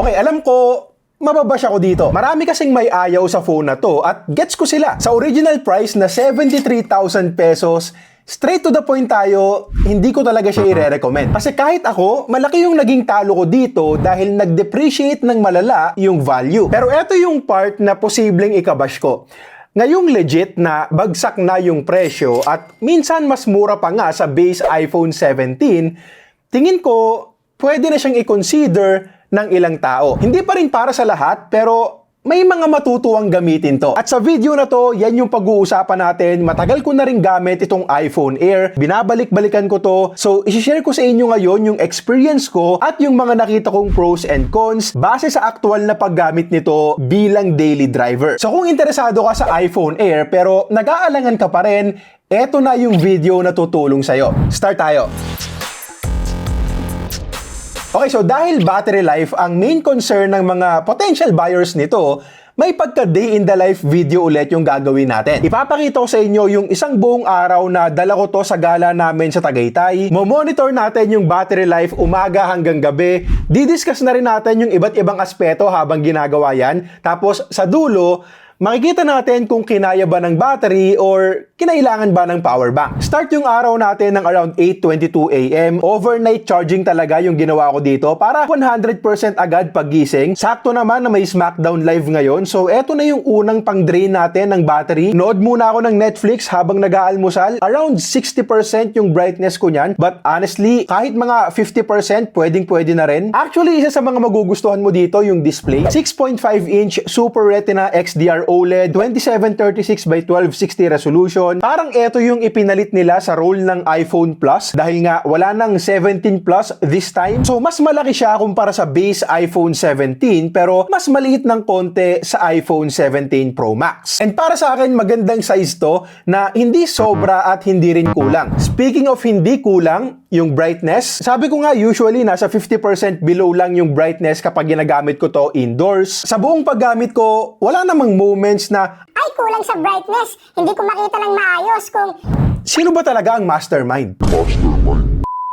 Okay, alam ko, mababash ako dito. Marami kasing may ayaw sa phone na to at gets ko sila. Sa original price na 73,000 pesos, straight to the point tayo, hindi ko talaga siya i-recommend. Kasi kahit ako, malaki yung naging talo ko dito dahil nag-depreciate ng malala yung value. Pero eto yung part na posibleng ikabash ko. Ngayong legit na bagsak na yung presyo at minsan mas mura pa nga sa base iPhone 17, tingin ko pwede na siyang i-consider ng ilang tao. Hindi pa rin para sa lahat pero may mga matutuwang gamitin to. At sa video na to, yan yung pag-uusapan natin. Matagal ko na rin gamit itong iPhone Air. Binabalik-balikan ko to. So, isi-share ko sa inyo ngayon yung experience ko at yung mga nakita kong pros and cons base sa aktual na paggamit nito bilang daily driver. So, kung interesado ka sa iPhone Air pero nag-aalangan ka pa rin, eto na yung video na tutulong sa'yo. Start tayo. Okay, so dahil battery life ang main concern ng mga potential buyers nito, may pagka day in the life video ulit yung gagawin natin. Ipapakita ko sa inyo yung isang buong araw na dala ko to sa gala namin sa Tagaytay. Mo-monitor natin yung battery life umaga hanggang gabi. Didiscuss na rin natin yung iba't ibang aspeto habang ginagawa yan. Tapos sa dulo, makikita natin kung kinaya ba ng battery or kinailangan ba ng power bank. Start yung araw natin ng around 8:22 AM. Overnight charging talaga yung ginawa ko dito para 100% agad paggising. Sakto naman na may SmackDown Live ngayon. So eto na yung unang pang-drain natin ng battery. Nood muna ako ng Netflix habang nag-aalmusal. Around 60% yung brightness ko niyan. But honestly, kahit mga 50% pwedeng-pwede na rin. Actually, isa sa mga magugustuhan mo dito yung display. 6.5-inch Super Retina XDR OLED, 2736 by 1260 resolution. Parang ito yung ipinalit nila sa role ng iPhone Plus dahil nga wala nang 17 Plus this time. So mas malaki siya kumpara sa base iPhone 17 pero mas maliit ng konti sa iPhone 17 Pro Max. And para sa akin magandang size to na hindi sobra at hindi rin kulang. Speaking of hindi kulang, yung brightness, sabi ko nga usually nasa 50% below lang yung brightness kapag ginagamit ko to indoors. Sa buong paggamit ko, wala namang moments na ay kulang sa brightness, hindi ko makita ng maayos kung sino ba talaga ang mastermind?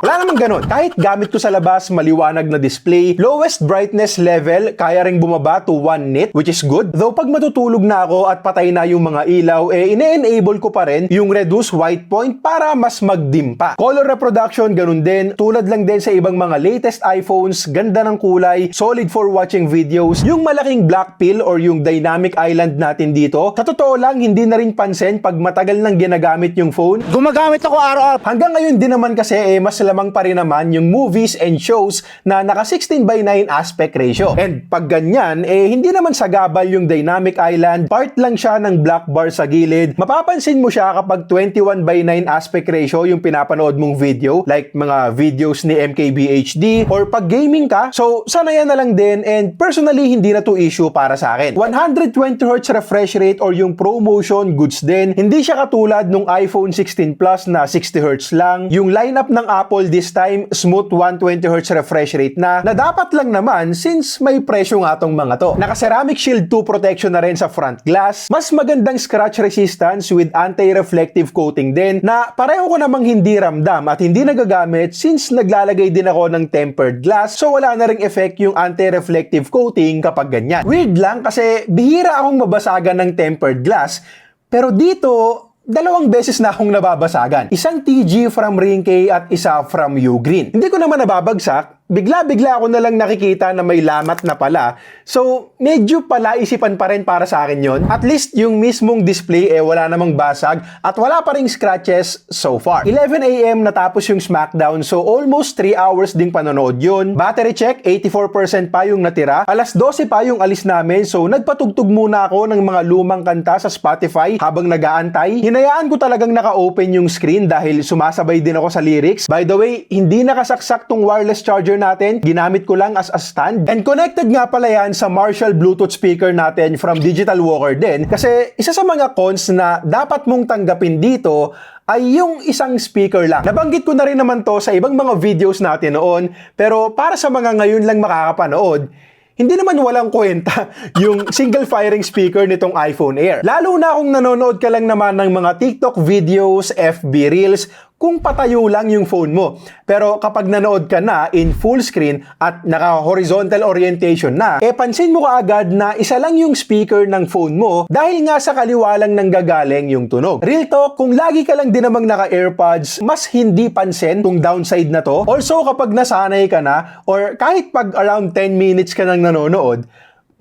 Wala namang ganun. Kahit gamit ko sa labas, maliwanag na display, lowest brightness level, kaya ring bumaba to 1 nit, which is good. Though pag matutulog na ako at patay na yung mga ilaw, ine-enable ko pa rin yung reduce white point para mas mag-dim pa. Color reproduction, ganun din. Tulad lang din sa ibang mga latest iPhones, ganda ng kulay, solid for watching videos. Yung malaking black pill or yung dynamic island natin dito, sa totoo lang, hindi na rin pansin pag matagal nang ginagamit yung phone. Gumagamit ako araw-araw. Hanggang ngayon din naman kasi mas lamang pa rin naman yung movies and shows na naka 16:9 aspect ratio. And pag ganyan, hindi naman sagabal yung dynamic island, part lang siya ng black bar sa gilid. Mapapansin mo siya kapag 21:9 aspect ratio yung pinapanood mong video, like mga videos ni MKBHD, or pag gaming ka, so sanayan na lang din, and personally, hindi na to issue para sa akin. 120Hz refresh rate or yung ProMotion, goods din. Hindi siya katulad nung iPhone 16 Plus na 60Hz lang. Yung lineup ng Apple this time, smooth 120Hz refresh rate na dapat lang naman since may presyo nga tong mga to. Naka-ceramic shield 2 protection na rin sa front glass. Mas magandang scratch resistance with anti-reflective coating din na pareho ko namang hindi ramdam at hindi nagagamit since naglalagay din ako ng tempered glass, so wala na ring effect yung anti-reflective coating kapag ganyan. Weird lang kasi bihira akong mabasagan ng tempered glass, pero dito dalawang beses na akong nababasagan. Isang TG from Ringkay at isa from Ugreen. Hindi ko naman nababagsak, bigla-bigla ako na lang nakikita na may lamat na pala. So, medyo palaisipan pa rin para sa akin yon. At least yung mismong display wala namang basag at wala pa ring scratches so far. 11 AM natapos yung SmackDown, so almost 3 hours ding panonood yun. Battery check, 84% pa yung natira. Alas 12 pa yung alis namin, so nagpatugtog muna ako ng mga lumang kanta sa Spotify habang nag-aantay. Hinayaan ko talagang naka-open yung screen dahil sumasabay din ako sa lyrics. By the way, hindi nakasaksak tong wireless charger natin, ginamit ko lang as a stand. And connected nga pala yan sa Marshall Bluetooth speaker natin from Digital Walker din. Kasi isa sa mga cons na dapat mong tanggapin dito ay yung isang speaker lang. Nabanggit ko na rin naman to sa ibang mga videos natin noon, pero para sa mga ngayon lang makakapanood, hindi naman walang kwenta yung single firing speaker nitong iPhone Air. Lalo na kung nanonood ka lang naman ng mga TikTok videos, FB Reels, kung patayo lang yung phone mo. Pero kapag nanood ka na in full screen at naka-horizontal orientation na, pansin mo kaagad na isa lang yung speaker ng phone mo dahil nga sa kaliwa lang nanggagaling yung tunog. Real talk, kung lagi ka lang din namang naka-AirPods, mas hindi pansin tong downside na to. Also, kapag nasanay ka na, or kahit pag around 10 minutes ka nang nanonood,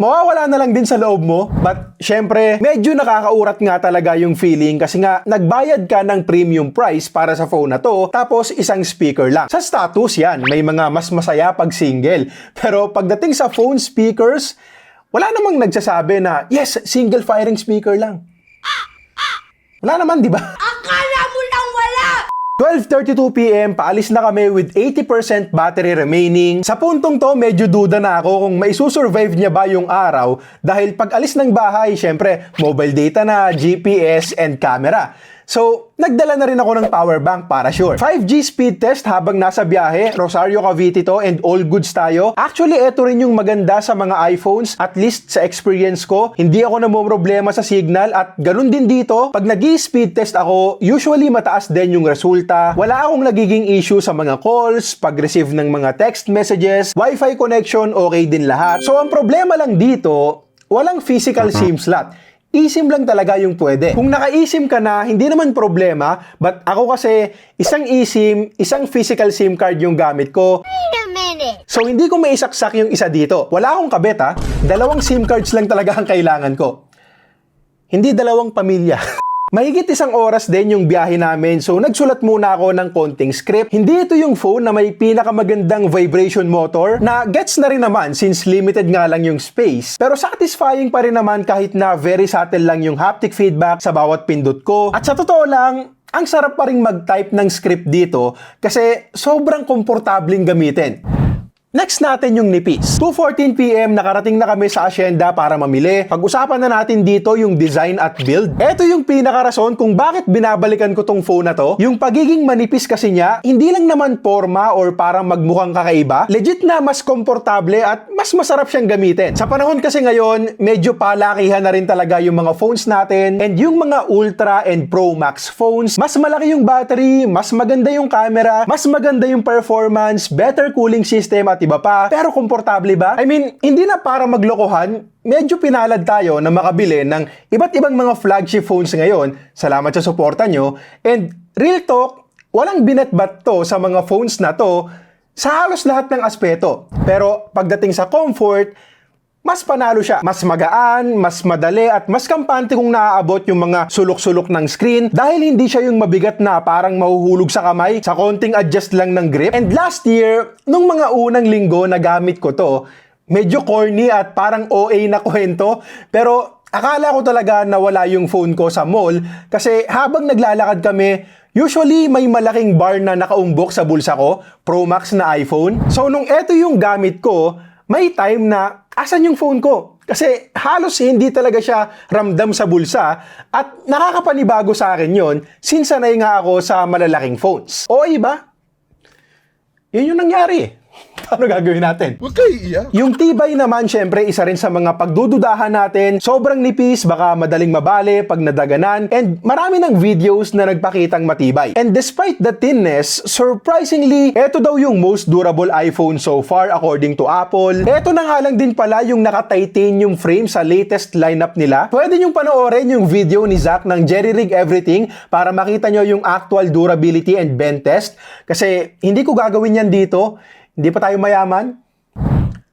mawawala na lang din sa loob mo. But, syempre, medyo nakakaurat nga talaga yung feeling kasi nga, nagbayad ka ng premium price para sa phone na to, tapos isang speaker lang. Sa status yan, may mga mas masaya pag single. Pero pagdating sa phone speakers, wala namang nagsasabi na, yes, single firing speaker lang. Wala naman, di ba? Akala mo lang wala! 12:32 PM, paalis na kami with 80% battery remaining. Sa puntong to, medyo duda na ako kung maisusurvive niya ba yung araw dahil pag alis ng bahay, syempre, mobile data na, GPS, and camera. So, nagdala na rin ako ng power bank para sure. 5G speed test habang nasa biyahe, Rosario, Cavite to, and all goods tayo. Actually, ito rin yung maganda sa mga iPhones, at least sa experience ko. Hindi ako namomroblema sa signal at ganun din dito. Pag nag-i-speed test ako, usually mataas din yung resulta. Wala akong nagiging issue sa mga calls, pag-receive ng mga text messages, Wi-Fi connection, okay din lahat. So, ang problema lang dito, walang physical SIM slot. eSIM lang talaga yung pwede. Kung naka-eSIM ka na, hindi naman problema. But ako kasi, isang eSIM, isang physical SIM card yung gamit ko. Wait a minute! So, hindi ko maisaksak yung isa dito. Wala akong kabit ha. 2 SIM cards lang talaga ang kailangan ko. Hindi 2 pamilya. Mahigit 1 oras din yung biyahe namin, so nagsulat muna ako ng konting script. Hindi ito yung phone na may pinakamagandang vibration motor na gets na rin naman since limited nga lang yung space. Pero satisfying pa rin naman kahit na very subtle lang yung haptic feedback sa bawat pindot ko. At sa totoo lang, ang sarap pa rin mag-type ng script dito kasi sobrang komportabling gamitin. Next natin yung nipis. 2:14 PM, nakarating na kami sa asyenda para mamili. Pag-usapan na natin dito yung design at build. Ito yung pinakarason kung bakit binabalikan ko tong phone na to. Yung pagiging manipis kasi niya, hindi lang naman forma or parang magmukhang kakaiba. Legit na mas komportable at mas masarap siyang gamitin. Sa panahon kasi ngayon, medyo palakihan na rin talaga yung mga phones natin. And yung mga Ultra and Pro Max phones, mas malaki yung battery, mas maganda yung camera, mas maganda yung performance, better cooling system at iba pa. Pero komportable ba? I mean, hindi na para maglokohan, medyo pinalad tayo na makabili ng iba't ibang mga flagship phones ngayon. Salamat sa suporta nyo. And real talk, walang binatbat to sa mga phones na to sa halos lahat ng aspeto. Pero pagdating sa comfort, mas panalo siya. Mas magaan, mas madali, at mas kampante kung naaabot yung mga sulok-sulok ng screen dahil hindi siya yung mabigat na parang mahuhulog sa kamay sa konting adjust lang ng grip. And last year, nung mga unang linggo na gamit ko to, medyo corny at parang OA na kwento, pero akala ko talaga nawala yung phone ko sa mall kasi habang naglalakad kami, usually may malaking bar na nakaumbok sa bulsa ko, Pro Max na iPhone. So nung eto yung gamit ko, may time na asan yung phone ko? Kasi halos hindi talaga siya ramdam sa bulsa at nakakapanibago sa akin yon since sanay nga ako sa malalaking phones. O iba? Yun yung nangyari. Paano gagawin natin? Huwag kayo iiyak. Yung tibay naman, syempre, isa rin sa mga pagdududahan natin. Sobrang nipis, baka madaling mabali pag nadaganan, and marami ng videos na nagpakitang matibay. And despite the thinness, surprisingly, eto daw yung most durable iPhone so far according to Apple. Eto na nga lang din pala yung naka-titanium frame sa latest lineup nila. Pwede nyong panoorin yung video ni Zach ng Jerry Rig Everything para makita nyo yung actual durability and bend test. Kasi hindi ko gagawin yan dito. Hindi pa tayo mayaman.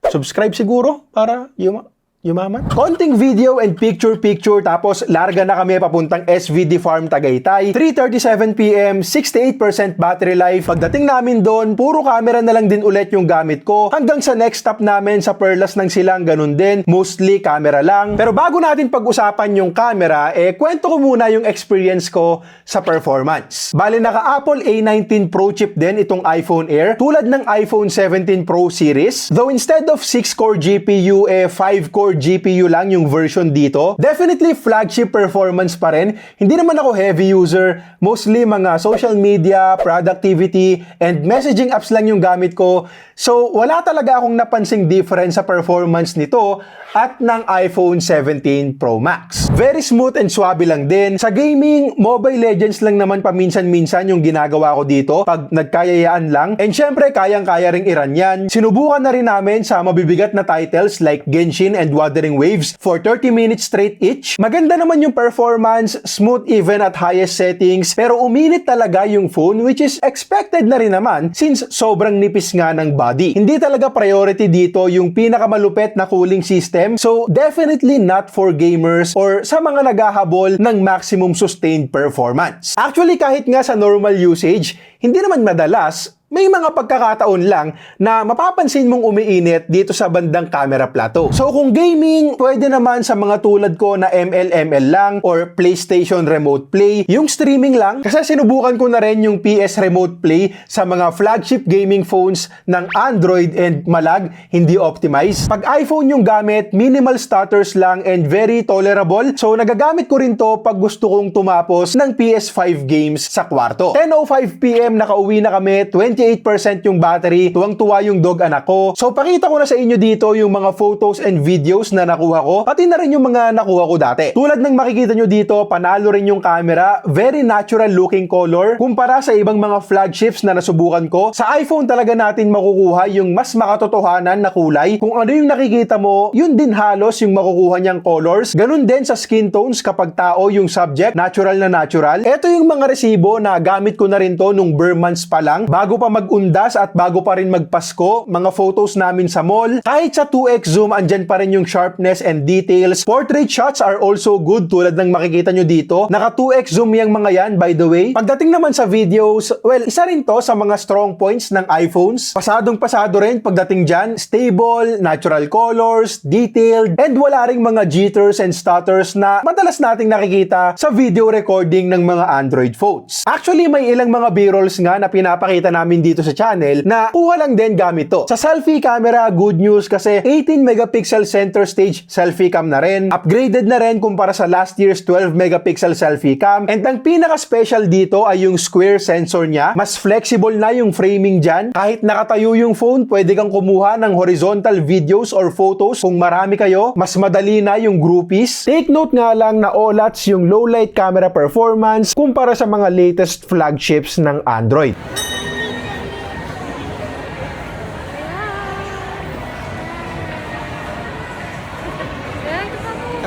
Subscribe siguro para yumaman. Konting video and picture-picture tapos larga na kami papuntang SVD Farm Tagaytay. 3:37 PM, 68% battery life. Pagdating namin doon, puro camera na lang din ulit yung gamit ko. Hanggang sa next stop namin sa Perlas ng Silang, ganun din. Mostly camera lang. Pero bago natin pag-usapan yung camera, kwento ko muna yung experience ko sa performance. Bale, naka-Apple A19 Pro chip din itong iPhone Air. Tulad ng iPhone 17 Pro series. Though instead of 6-core GPU, 5-core core GPU lang yung version dito. Definitely flagship performance pa rin. Hindi naman ako heavy user. Mostly mga social media, productivity, and messaging apps lang yung gamit ko. So, wala talaga akong napansing difference sa performance nito at ng iPhone 17 Pro Max. Very smooth and swabe lang din. Sa gaming, Mobile Legends lang naman paminsan-minsan yung ginagawa ko dito pag nagkayayaan lang. And syempre, kayang-kaya ring i-run yan. Sinubukan na rin namin sa mabibigat na titles like Genshin and Wuthering Waves for 30 minutes straight each. Maganda naman yung performance, smooth even at highest settings, pero uminit talaga yung phone, which is expected na rin naman since sobrang nipis nga ng body. Hindi talaga priority dito yung pinakamalupet na cooling system, so definitely not for gamers or sa mga naghahabol ng maximum sustained performance. Actually, kahit nga sa normal usage, hindi naman madalas, may mga pagkakataon lang na mapapansin mong umiinit dito sa bandang camera plateau. So kung gaming, pwede naman sa mga tulad ko na ML lang or PlayStation Remote Play. Yung streaming lang, kasi sinubukan ko na rin yung PS Remote Play sa mga flagship gaming phones ng Android and malag, hindi optimized. Pag iPhone yung gamit, minimal stutters lang and very tolerable. So nagagamit ko rin to pag gusto kong tumapos ng PS5 games sa kwarto. 10:05 PM nakauwi na kami, 28% yung battery, tuwang-tuwa yung dog anak ko. So pakita ko na sa inyo dito yung mga photos and videos na nakuha ko, pati na rin yung mga nakuha ko dati. Tulad ng makikita nyo dito, panalo rin yung camera, very natural looking color, kumpara sa ibang mga flagships na nasubukan ko. Sa iPhone talaga natin makukuha yung mas makatotohanan na kulay. Kung ano yung nakikita mo, yun din halos yung makukuha niyang colors. Ganun din sa skin tones kapag tao yung subject, natural na natural. Ito yung mga resibo na gamit ko na rin to nung bare months pa lang, bago pa mag-undas at bago pa rin magpasko, mga photos namin sa mall. Kahit sa 2x zoom, andyan pa rin yung sharpness and details. Portrait shots are also good tulad ng makikita nyo dito. Naka 2x zoom yung mga yan, by the way. Pagdating naman sa videos, well, isa rin to sa mga strong points ng iPhones. Pasadong-pasado rin pagdating dyan. Stable, natural colors, detailed, and wala ring mga jitters and stutters na madalas nating nakikita sa video recording ng mga Android phones. Actually, may ilang mga B-rolls nga na pinapakita namin dito sa channel na kuha lang din gamit to. Sa selfie camera, good news kasi 18 megapixel center stage selfie cam na rin. Upgraded na rin kumpara sa last year's 12 megapixel selfie cam. And ang pinaka-special dito ay yung square sensor niya. Mas flexible na yung framing dyan. Kahit nakatayo yung phone, pwede kang kumuha ng horizontal videos or photos. Kung marami kayo, mas madali na yung groupies. Take note nga lang na OLATs yung low light camera performance kumpara sa mga latest flagships ng Android.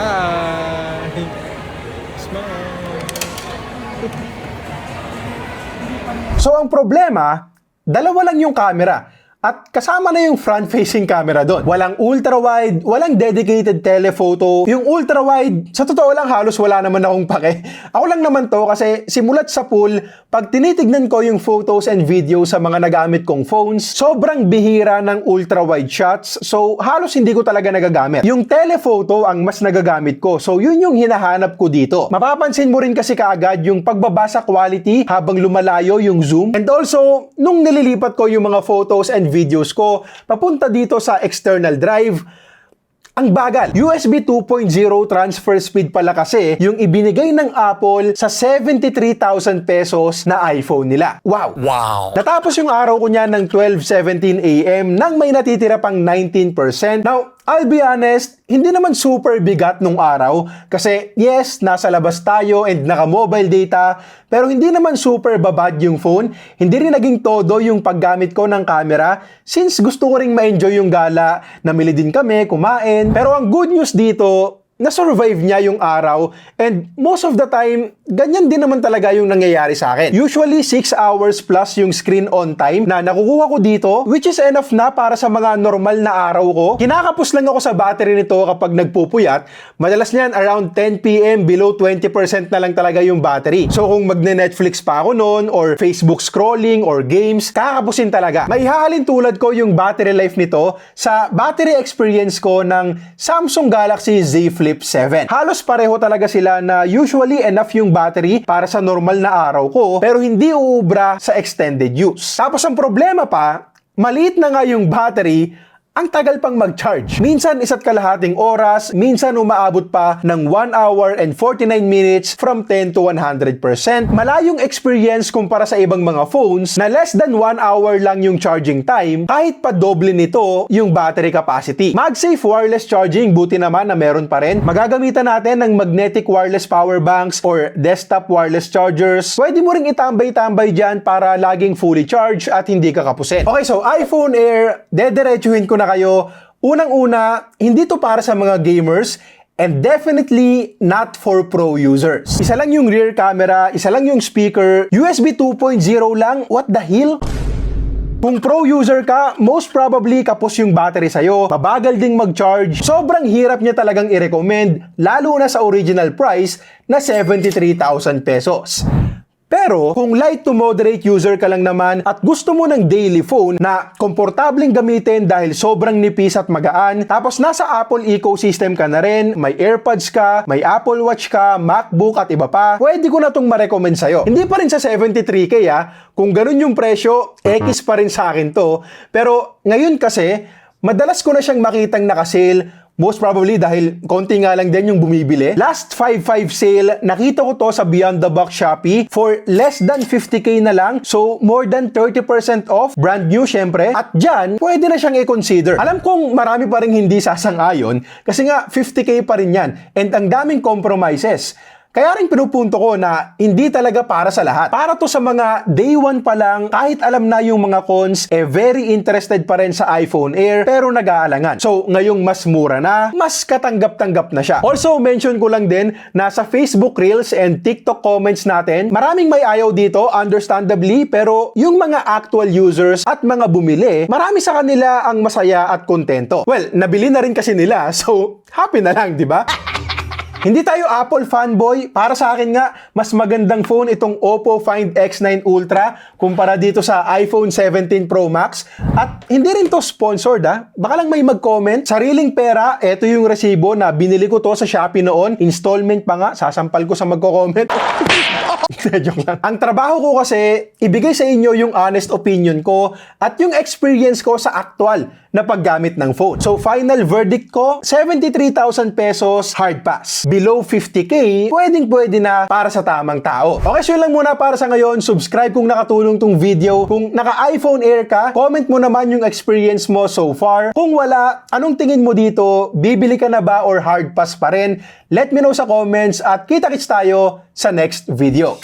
Hi! Smile! So ang problema, dalawa lang yung camera. At kasama na yung front-facing camera doon. Walang ultra-wide, walang dedicated telephoto. Yung ultra-wide, sa totoo lang halos wala naman akong pake. Ako lang naman to kasi simulat sa pool, pag tinitignan ko yung photos and videos sa mga nagamit kong phones, sobrang bihira ng ultra-wide shots. So halos hindi ko talaga nagagamit. Yung telephoto ang mas nagagamit ko. So yun yung hinahanap ko dito. Mapapansin mo rin kasi kaagad yung pagbabasa quality habang lumalayo yung zoom. And also, nung nililipat ko yung mga photos and videos ko papunta dito sa external drive, ang bagal. USB 2.0 transfer speed pala kasi yung ibinigay ng Apple sa 73,000 pesos na iPhone nila. Wow! Wow! Natapos yung araw ko niya ng 12:17 AM nang may natitira pang 19%. Now, I'll be honest, hindi naman super bigat nung araw kasi yes, nasa labas tayo and naka-mobile data, pero hindi naman super babad yung phone. Hindi rin naging todo yung paggamit ko ng camera since gusto ko ring ma-enjoy yung gala. Namili din kami, kumain. Pero ang good news dito, na-survive niya yung araw and most of the time, ganyan din naman talaga yung nangyayari sa akin. Usually, 6 hours plus yung screen on time na nakukuha ko dito, which is enough na para sa mga normal na araw ko. Kinakapos lang ako sa battery nito kapag nagpupuyat. Madalas niyan, around 10 PM, below 20% na lang talaga yung battery. So kung magne-Netflix pa ako noon, or Facebook scrolling, or games, kakapusin talaga. Maihahalin tulad ko yung battery life nito sa battery experience ko ng Samsung Galaxy Z Flip 7. Halos pareho talaga sila na usually enough yung battery para sa normal na araw ko pero hindi uubra sa extended use. Tapos ang problema pa, maliit na nga yung battery ang tagal pang mag-charge. Minsan 1.5 oras, minsan umaabot pa ng 1 hour and 49 minutes from 10 to 100%. Malayong experience kumpara sa ibang mga phones na less than 1 hour lang yung charging time, kahit pa doble nito yung battery capacity. MagSafe wireless charging, buti naman na meron pa rin. Magagamitan natin ng magnetic wireless power banks or desktop wireless chargers. Pwede mo ring itambay-tambay dyan para laging fully charged at hindi ka kapusin. Okay, so iPhone Air, dederechuhin ko na kayo. Unang-una, hindi to para sa mga gamers and definitely not for pro users. Isa lang yung rear camera, isa lang yung speaker, USB 2.0 lang, what the hell? Kung pro user ka, most probably kapos yung battery sa'yo, mabagal ding mag-charge, sobrang hirap niya talagang i-recommend, lalo na sa original price na 73,000 pesos. Pero kung light to moderate user ka lang naman at gusto mo ng daily phone na komportableng gamitin dahil sobrang nipis at magaan, tapos nasa Apple ecosystem ka na rin, may AirPods ka, may Apple Watch ka, MacBook at iba pa, pwede ko na itong ma-recommend sa'yo. Hindi pa rin sa 73K kung ganun yung presyo, X pa rin sa akin to. Pero ngayon kasi, madalas ko na siyang makitang nakasale. Most probably dahil konti nga lang din yung bumibili. Last 5.5 sale, nakita ko to sa Beyond the Box Shopee for less than 50k na lang. So, more than 30% off. Brand new, syempre. At dyan, pwede na siyang i-consider. Alam kong marami pa rin hindi sasang-ayon kasi nga 50k pa rin yan. And ang daming compromises. Kaya rin pinupunto ko na hindi talaga para sa lahat. Para to sa mga day 1 pa lang, kahit alam na yung mga cons, very interested pa rin sa iPhone Air, pero nag-aalangan. So, ngayong mas mura na, mas katanggap-tanggap na siya. Also, mention ko lang din na sa Facebook Reels and TikTok comments natin, maraming may ayaw dito, understandably, pero yung mga actual users at mga bumili, marami sa kanila ang masaya at kontento. Well, nabili na rin kasi nila, so happy na lang, di ba? Hindi tayo Apple fanboy. Para sa akin nga, mas magandang phone itong Oppo Find X9 Ultra kumpara dito sa iPhone 17 Pro Max. At hindi rin to sponsored Baka lang may mag-comment. Sariling pera, eto yung resibo na binili ko to sa Shopee noon. Installment pa nga, sasampal ko sa magko-comment. Joke lang. Ang trabaho ko kasi, ibigay sa inyo yung honest opinion ko at yung experience ko sa actual na paggamit ng phone. So, final verdict ko, 73,000 pesos hard pass. Below 50k, pwedeng-pwede na para sa tamang tao. Okay, so yun lang muna para sa ngayon. Subscribe kung nakatulong tong video. Kung naka-iPhone Air ka, comment mo naman yung experience mo so far. Kung wala, anong tingin mo dito? Bibili ka na ba or hard pass pa rin? Let me know sa comments at kita-kits tayo sa next video.